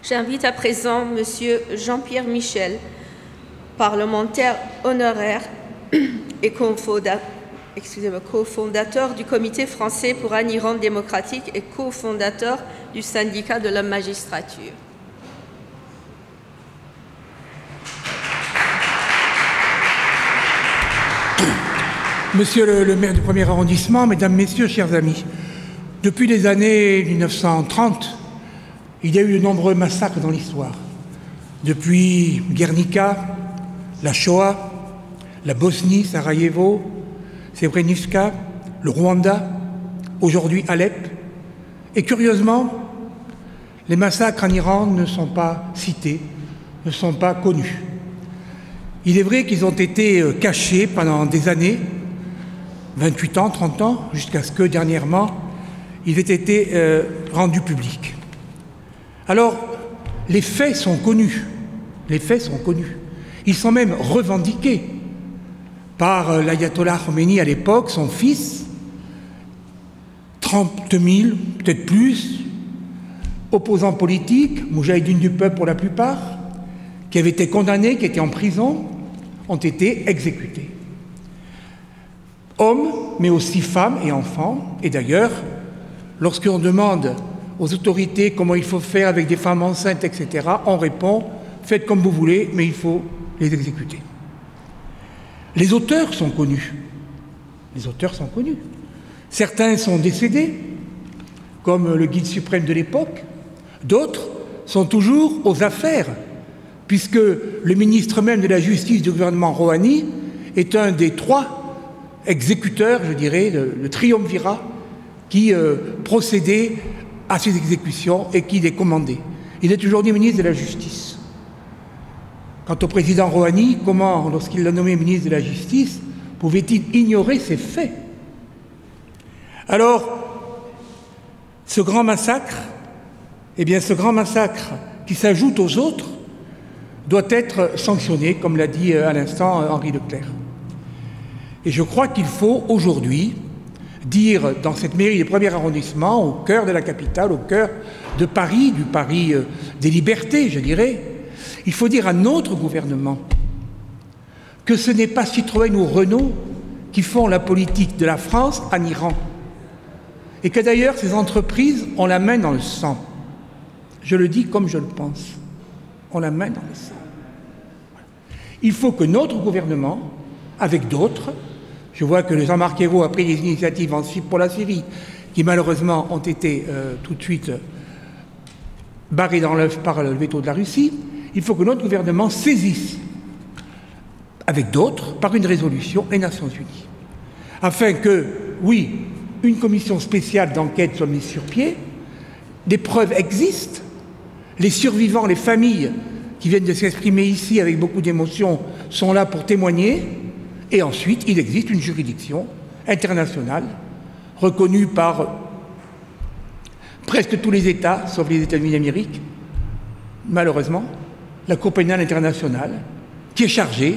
J'invite à présent M. Jean-Pierre Michel, parlementaire honoraire et cofondateur du Comité français pour un Iran démocratique et cofondateur du syndicat de la magistrature. Monsieur le maire du 1er arrondissement, mesdames, messieurs, chers amis, depuis les années 1930, il y a eu de nombreux massacres dans l'histoire. Depuis Guernica, la Shoah, la Bosnie, Sarajevo, Srebrenica, le Rwanda, aujourd'hui Alep. Et curieusement, les massacres en Iran ne sont pas cités, ne sont pas connus. Il est vrai qu'ils ont été cachés pendant des années, 28 ans, 30 ans, jusqu'à ce que dernièrement, ils aient été rendus publics. Alors, les faits sont connus. Les faits sont connus. Ils sont même revendiqués par l'ayatollah Khomeini à l'époque, son fils, 30 000, peut-être plus, opposants politiques, moudjahidines du peuple pour la plupart, qui avaient été condamnés, qui étaient en prison, ont été exécutés. Hommes, mais aussi femmes et enfants. Et d'ailleurs, lorsqu'on demande aux autorités comment il faut faire avec des femmes enceintes, etc., on répond « faites comme vous voulez, mais il faut les exécuter ». Les auteurs sont connus. Les auteurs sont connus. Certains sont décédés, comme le guide suprême de l'époque. D'autres sont toujours aux affaires, puisque le ministre même de la Justice du gouvernement Rouhani est un des 3 exécuteurs, je dirais, le triumvirat qui procédait à ces exécutions et qui les commandait. Il est aujourd'hui ministre de la Justice. Quant au président Rouhani, comment, lorsqu'il l'a nommé ministre de la Justice, pouvait-il ignorer ces faits? Alors, ce grand massacre, eh bien, ce grand massacre qui s'ajoute aux autres, doit être sanctionné, comme l'a dit à l'instant Henri Leclerc. Et je crois qu'il faut aujourd'hui dire dans cette mairie du 1er arrondissement, au cœur de la capitale, au cœur de Paris, du Paris des libertés, je dirais, il faut dire à notre gouvernement que ce n'est pas Citroën ou Renault qui font la politique de la France en Iran. Et que d'ailleurs, ces entreprises ont la main dans le sang. Je le dis comme je le pense. On la main dans le sang. Il faut que notre gouvernement, avec d'autres, je vois que Jean-Marc Ayrault a pris des initiatives pour la Syrie, qui malheureusement ont été tout de suite barrées dans l'œuf par le veto de la Russie, il faut que notre gouvernement saisisse, avec d'autres, par une résolution, les Nations Unies. Afin que, oui, une commission spéciale d'enquête soit mise sur pied, des preuves existent, les survivants, les familles qui viennent de s'exprimer ici avec beaucoup d'émotion sont là pour témoigner, et ensuite il existe une juridiction internationale reconnue par presque tous les États, sauf les États-Unis d'Amérique, malheureusement, la Cour pénale internationale, qui est chargée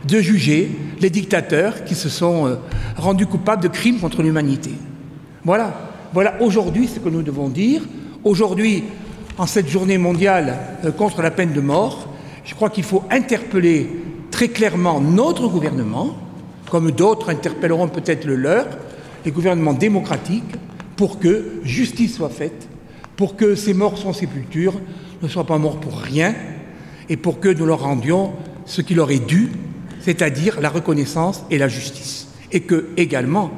de juger les dictateurs qui se sont rendus coupables de crimes contre l'humanité. Voilà aujourd'hui ce que nous devons dire. Aujourd'hui, en cette journée mondiale contre la peine de mort, je crois qu'il faut interpeller très clairement notre gouvernement, comme d'autres interpelleront peut-être le leur, les gouvernements démocratiques, pour que justice soit faite, pour que ces morts sans sépulture ne soient pas morts pour rien, et pour que nous leur rendions ce qui leur est dû, c'est-à-dire la reconnaissance et la justice. Et que, également,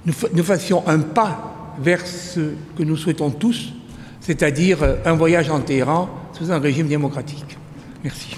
nous fassions un pas vers ce que nous souhaitons tous, c'est-à-dire un voyage en Téhéran sous un régime démocratique. Merci.